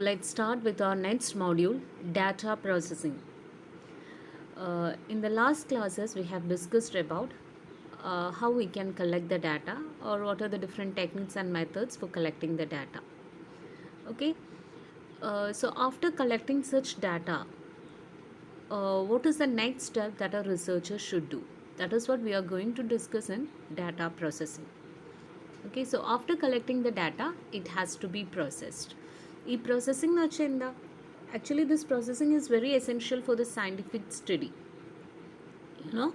Let's start with our next module, data processing. In the last classes, we have discussed about how we can collect the data or what are the different techniques and methods for collecting the data. Okay, so after collecting such data, what is the next step that a researcher should do? That is what we are going to discuss in data processing. Okay, so after collecting the data, it has to be processed. ഈ processing എന്ന് വെച്ചാൽ എന്താ? Actually, this processing is very essential for the scientific study. You know,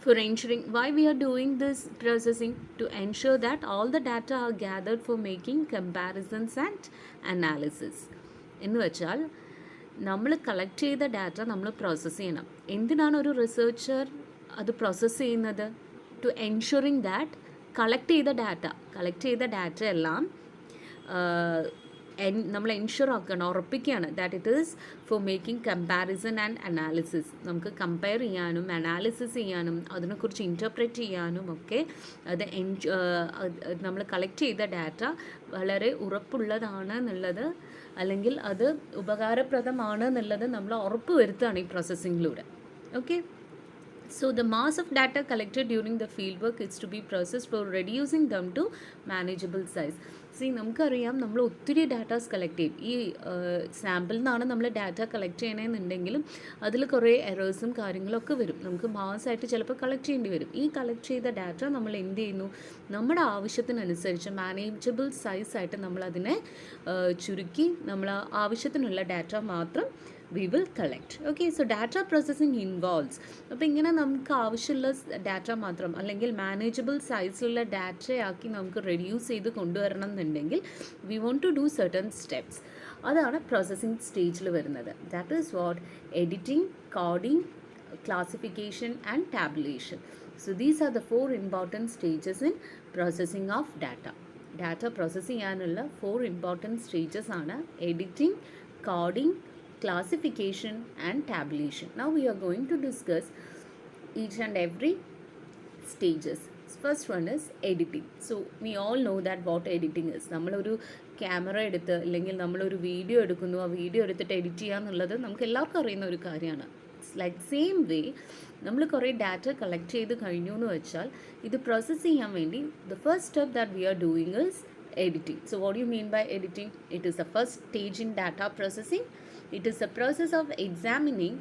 for ensuring why we are doing this processing, to ensure that all the data are gathered for making comparisons and analysis. എന്ന് വെച്ചാൽ നമ്മൾ collect ചെയ്ത data നമ്മൾ process ചെയ്യണം. എന്തിനാണ് ഒരു researcher അത് process ചെയ്യുന്നത്? ടു എൻഷുറിങ് ദാറ്റ് കളക്ട് ചെയ്ത ഡാറ്റ എല്ലാം നമ്മൾ എൻഷുർ ആക്കണം, ഉറപ്പിക്കുകയാണ് that it is for making comparison and analysis. നമുക്ക് കമ്പയർ ചെയ്യാനും അനാലിസിസ് ചെയ്യാനും അതിനെക്കുറിച്ച് ഇൻറ്റർപ്രറ്റ് ചെയ്യാനും ഒക്കെ അത് നമ്മൾ കളക്ട് ചെയ്ത ഡാറ്റ വളരെ ഉറപ്പുള്ളതാണ് എന്നുള്ളത്, അല്ലെങ്കിൽ അത് ഉപകാരപ്രദമാണ് എന്നുള്ളത് നമ്മൾ ഉറപ്പ് വരുത്തുകയാണ് ഈ പ്രോസസ്സിങ്ങിലൂടെ. Okay, so the mass of data collected during the fieldwork is to be processed for reducing them to manageable size. നമുക്കറിയാം, നമ്മൾ ഒത്തിരി ഡാറ്റാസ് കളക്ട് ചെയ്യും. ഈ സാമ്പിളിൽ നിന്നാണ് നമ്മൾ ഡാറ്റ കളക്ട് ചെയ്യണമെന്നുണ്ടെങ്കിലും അതിൽ കുറേ എറേഴ്സും കാര്യങ്ങളൊക്കെ വരും. നമുക്ക് മാസമായിട്ട് ചിലപ്പോൾ കളക്ട് ചെയ്യേണ്ടി വരും. ഈ കളക്ട് ചെയ്ത ഡാറ്റ നമ്മൾ എന്ത് ചെയ്യുന്നു? നമ്മുടെ ആവശ്യത്തിനനുസരിച്ച് മാനേജബിൾ സൈസായിട്ട് നമ്മളതിനെ ചുരുക്കി നമ്മൾ ആവശ്യത്തിനുള്ള ഡാറ്റ മാത്രം we will collect. Okay, so data processing involves, അപ്പോൾ ഇങ്ങനെ നമുക്ക് ആവശ്യമുള്ള ഡാറ്റ മാത്രം അല്ലെങ്കിൽ മാനേജബിൾ സൈസിലുള്ള ഡാറ്റയാക്കി നമുക്ക് റെഡ്യൂസ് ചെയ്ത് കൊണ്ടുവരണം എന്നുണ്ടെങ്കിൽ we want to do certain steps. അതാണ് പ്രോസസ്സിംഗ് സ്റ്റേജിൽ വരുന്നത്. That is what editing, coding, classification and tabulation. So these are the 4 important stages in processing of data. Data process ചെയ്യാനുള്ള 4 ഇമ്പോർട്ടൻറ്റ് സ്റ്റേജസ് ആണ് editing, coding, classification and tabulation. Now we are going to discuss each and every stages. First one is editing. So we all know that what editing is. നമ്മളൊരു camera എടുത്ത് അല്ലെങ്കിൽ നമ്മളൊരു video എടുക്കുന്നു, ആ video എടുത്തിട്ട് edit ചെയ്യുക എന്നുള്ളത് നമുക്ക് എല്ലാവർക്കും അറിയുന്ന ഒരു കാര്യമാണ്. ഇറ്റ്സ് ലൈക്ക് സെയിം വേ നമ്മൾ കുറേ ഡാറ്റ കളക്ട് ചെയ്ത് കഴിഞ്ഞു എന്ന് വെച്ചാൽ ഇത് പ്രോസസ്സ് ചെയ്യാൻ വേണ്ടി the first step that we are doing is editing. So what do you mean by editing? It is the first stage in data processing. It is a process of examining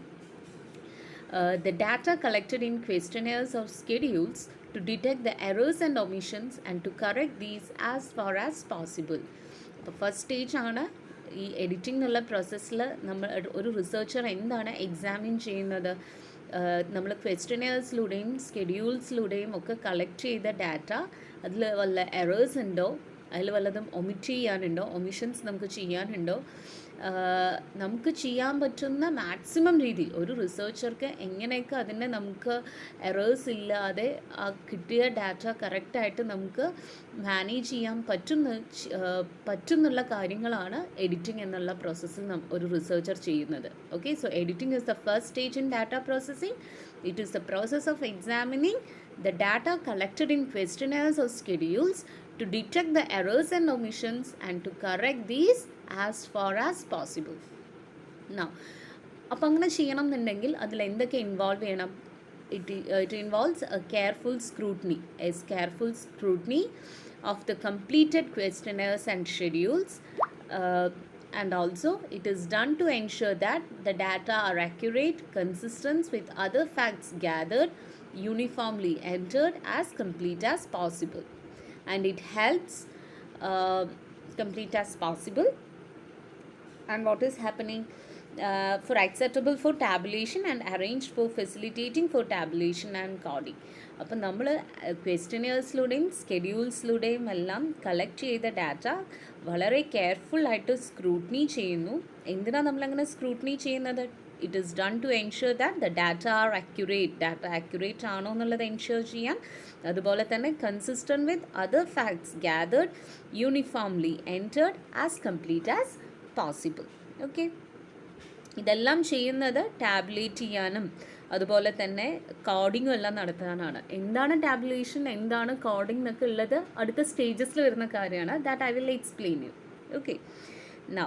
the data collected in questionnaires or schedules to detect the errors and omissions and to correct these as far as possible. അപ്പോൾ first stage ആണ് ഈ editing എന്നുള്ള പ്രോസസ്സിൽ നമ്മൾ ഒരു researcher എന്താണ് examine ചെയ്യുന്നത്? നമ്മൾ ക്വസ്റ്റ്യനെയേഴ്സിലൂടെയും സ്കെഡ്യൂൾസിലൂടെയും ഒക്കെ കളക്ട് ചെയ്ത ഡാറ്റ അതിൽ വല്ല എറേഴ്സ് ഉണ്ടോ, അതിൽ വല്ലതും ഒമിറ്റ് ചെയ്യാനുണ്ടോ, ഒമിഷൻസ് നമുക്ക് ചെയ്യാനുണ്ടോ, നമുക്ക് ചെയ്യാൻ പറ്റുന്ന മാക്സിമം രീതിയിൽ ഒരു റിസർച്ചർക്ക് എങ്ങനെയൊക്കെ അതിനെ നമുക്ക് എറേഴ്സ് ഇല്ലാതെ ആ കിട്ടിയ ഡാറ്റ കറക്റ്റായിട്ട് നമുക്ക് മാനേജ് ചെയ്യാൻ പറ്റുന്നുള്ള കാര്യങ്ങളാണ് എഡിറ്റിംഗ് എന്നുള്ള പ്രോസസ്സിൽ ഒരു റിസർച്ചർ ചെയ്യുന്നത്. Okay, so editing is the first stage in data processing. It is the process of examining the data collected in questionnaires or schedules to detect the errors and omissions and to correct these as far as possible. Now, അപ്പോൾ അങ്ങനെ ചെയ്യണം എന്നുണ്ടെങ്കിൽ അതിൽ എന്തൊക്കെ involve ചെയ്യണം? It involves a careful scrutiny of the completed questionnaires and schedules, and also it is done to ensure that the data are accurate, consistent with other facts gathered, uniformly entered, as complete as possible, and it helps complete as possible. And what is happening for acceptable for tabulation and arranged for facilitating for tabulation and coding. അപ്പം നമ്മൾ ക്വസ്റ്റ്യനേഴ്സിലൂടെയും സ്കെഡ്യൂൾസിലൂടെയും എല്ലാം collect ചെയ്ത data വളരെ കെയർഫുള്ളായിട്ട് scrutiny ചെയ്യുന്നു. എന്തിനാണ് നമ്മളങ്ങനെ scrutiny ചെയ്യുന്നത്? It is done to ensure that the data are accurate ആണോ എന്നുള്ളത് എൻഷുർ ചെയ്യാൻ, അതുപോലെ തന്നെ consistent with other facts gathered, uniformly entered, as complete as possible. Okay, ഇതെല്ലാം ചെയ്യുന്നത് ടാബുലേറ്റ് ചെയ്യാനും അതുപോലെ തന്നെ കോഡിങ്ങും എല്ലാം നടത്താനാണ്. എന്താണ് ടാബുലേഷൻ, എന്താണ് കോഡിംഗ് എന്നൊക്കെ ഉള്ളത് അടുത്ത സ്റ്റേജസിൽ വരുന്ന കാര്യമാണ്. That I will explain U. Okay, now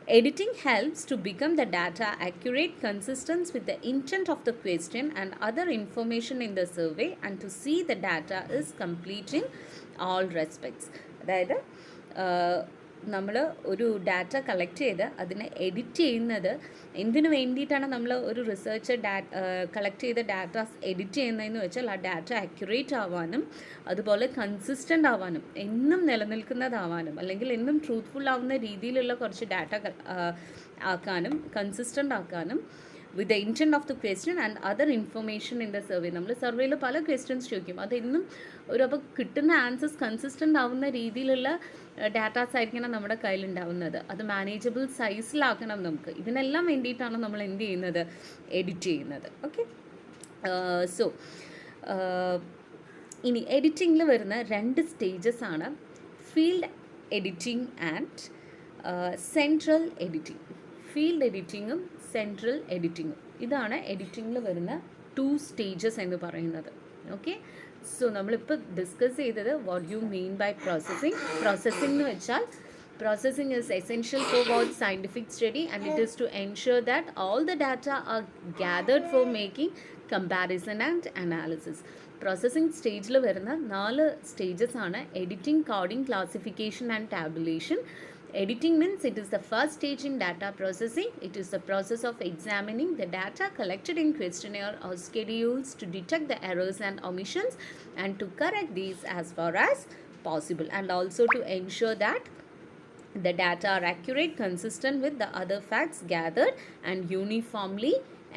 Editing helps to become the data accurate, consistent with the intent of the question and other information in the survey, and to see the data is complete in all respects. അതായത് നമ്മൾ ഒരു data collect ചെയ്ത് അതിനെ edit ചെയ്യുന്നത് എന്തിനു വേണ്ടിയിട്ടാണ് നമ്മൾ ഒരു റിസർച്ച് കളക്ട് ചെയ്ത ഡാറ്റാസ് എഡിറ്റ് ചെയ്യുന്നതെന്ന് വെച്ചാൽ ആ ഡാറ്റ അക്യുറേറ്റ് ആവാനും അതുപോലെ കൺസിസ്റ്റൻ്റ് ആവാനും എന്നും നിലനിൽക്കുന്നതാവാനും അല്ലെങ്കിൽ എന്നും ട്രൂത്ത്ഫുൾ ആവുന്ന രീതിയിലുള്ള കുറച്ച് ഡാറ്റ ആക്കാനും കൺസിസ്റ്റൻ്റ് ആക്കാനും with the intent of the question and other information in the survey. നമ്മൾ സർവേയിൽ പല ക്വസ്റ്റ്യൻസ് ചോദിക്കും, അതെന്നും ഒരു അപ്പോൾ കിട്ടുന്ന ആൻസേഴ്സ് കൺസിസ്റ്റൻ്റ് ആവുന്ന രീതിയിലുള്ള ഡാറ്റാസ് ആയിരിക്കണം നമ്മുടെ കയ്യിലുണ്ടാവുന്നത്. അത് മാനേജബിൾ സൈസിലാക്കണം നമുക്ക്. ഇതിനെല്ലാം വേണ്ടിയിട്ടാണ് നമ്മൾ എന്ത് ചെയ്യുന്നത്, എഡിറ്റ് ചെയ്യുന്നത്. ഓക്കെ, സോ ഇനി എഡിറ്റിങ്ങിൽ വരുന്ന 2 സ്റ്റേജസ് ആണ് field editing and central editing. Field എഡിറ്റിങ്ങും സെൻട്രൽ എഡിറ്റിങ്ങും ഇതാണ് എഡിറ്റിങ്ങിൽ വരുന്ന 2 സ്റ്റേജസ് എന്ന് പറയുന്നത്. ഓക്കെ, സോ നമ്മളിപ്പോൾ ഡിസ്കസ് ചെയ്തത് what you mean by processing. Processing എന്ന് വെച്ചാൽ processing is essential for what scientific study, and it is to ensure that all the data are gathered for making comparison and analysis. Processing സ്റ്റേജിൽ വരുന്ന 4 stages ആണ് editing, coding, classification and tabulation. Editing means it is the first stage in data processing. It is the process of examining the data collected in questionnaire or schedules to detect the errors and omissions and to correct these as far as possible, and also to ensure that the data are accurate, consistent with the other facts gathered and uniformly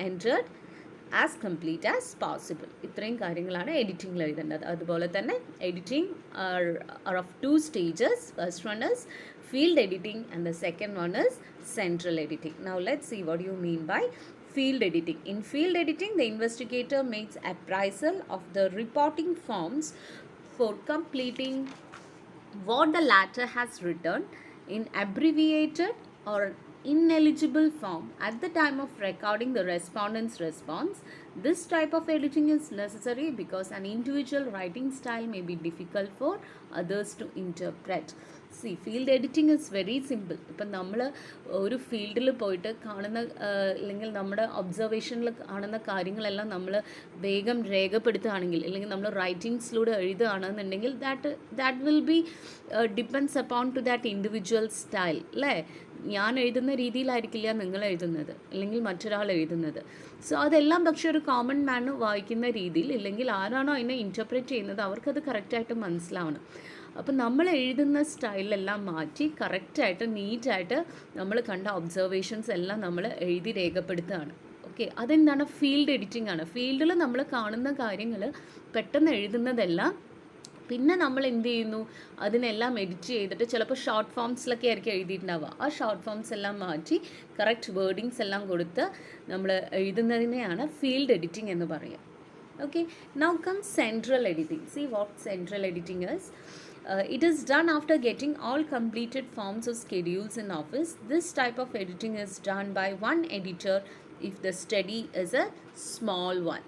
entered as complete as possible. ഇത്രയും കാര്യങ്ങളാണ് എഡിറ്റിംഗിൽ എഴുതേണ്ടത്. അതുപോലെ തന്നെ editing are of 2 stages. First one is field editing and the second one is central editing. Now let's see what you mean by field editing. In field editing, the investigator makes appraisal of the reporting forms for completing what the latter has written in abbreviated or ineligible form at the time of recording the respondent's response. This type of editing is necessary because an individual writing style may be difficult for others to interpret. See, field editing is very simple. ഇപ്പം നമ്മൾ ഒരു ഫീൽഡിൽ പോയിട്ട് കാണുന്ന അല്ലെങ്കിൽ നമ്മുടെ ഒബ്സർവേഷനിൽ കാണുന്ന കാര്യങ്ങളെല്ലാം നമ്മൾ വേഗം രേഖപ്പെടുത്തുകയാണെങ്കിൽ അല്ലെങ്കിൽ നമ്മൾ റൈറ്റിങ്സിലൂടെ എഴുതുകയാണെന്നുണ്ടെങ്കിൽ that will be depends upon to that individual style. അല്ലേ, ഞാൻ എഴുതുന്ന രീതിയിലായിരിക്കില്ല നിങ്ങൾ എഴുതുന്നത് അല്ലെങ്കിൽ മറ്റൊരാൾ എഴുതുന്നത്. സോ അതെല്ലാം പക്ഷേ ഒരു കോമൺ മാന് വായിക്കുന്ന രീതിയിൽ, ഇല്ലെങ്കിൽ ആരാണോ അതിനെ ഇൻറ്റർപ്രറ്റ് ചെയ്യുന്നത് അവർക്കത് കറക്റ്റായിട്ട് മനസ്സിലാവണം. അപ്പം നമ്മൾ എഴുതുന്ന സ്റ്റൈലെല്ലാം മാറ്റി കറക്റ്റായിട്ട് നീറ്റായിട്ട് നമ്മൾ കണ്ട ഒബ്സർവേഷൻസ് എല്ലാം നമ്മൾ എഴുതി രേഖപ്പെടുത്തുകയാണ്. ഓക്കെ, അതെന്താണ്, ഫീൽഡ് എഡിറ്റിംഗ് ആണ്. ഫീൽഡിൽ നമ്മൾ കാണുന്ന കാര്യങ്ങൾ പെട്ടെന്ന് എഴുതുന്നതെല്ലാം പിന്നെ നമ്മൾ എന്ത് ചെയ്യുന്നു, അതിനെല്ലാം എഡിറ്റ് ചെയ്തിട്ട് ചിലപ്പോൾ ഷോർട്ട് ഫോംസിലൊക്കെ ആയിരിക്കും എഴുതിയിട്ടുണ്ടാവുക. ആ ഷോർട്ട് ഫോംസ് എല്ലാം മാറ്റി കറക്റ്റ് വേർഡിങ്സ് എല്ലാം കൊടുത്ത് നമ്മൾ എഴുതുന്നതിനെയാണ് ഫീൽഡ് എഡിറ്റിംഗ് എന്ന് പറയുക. Okay, now come central editing. See what central editing is. It is done after getting all completed forms or schedules in office. This type of editing is done by one editor if the study is a small one.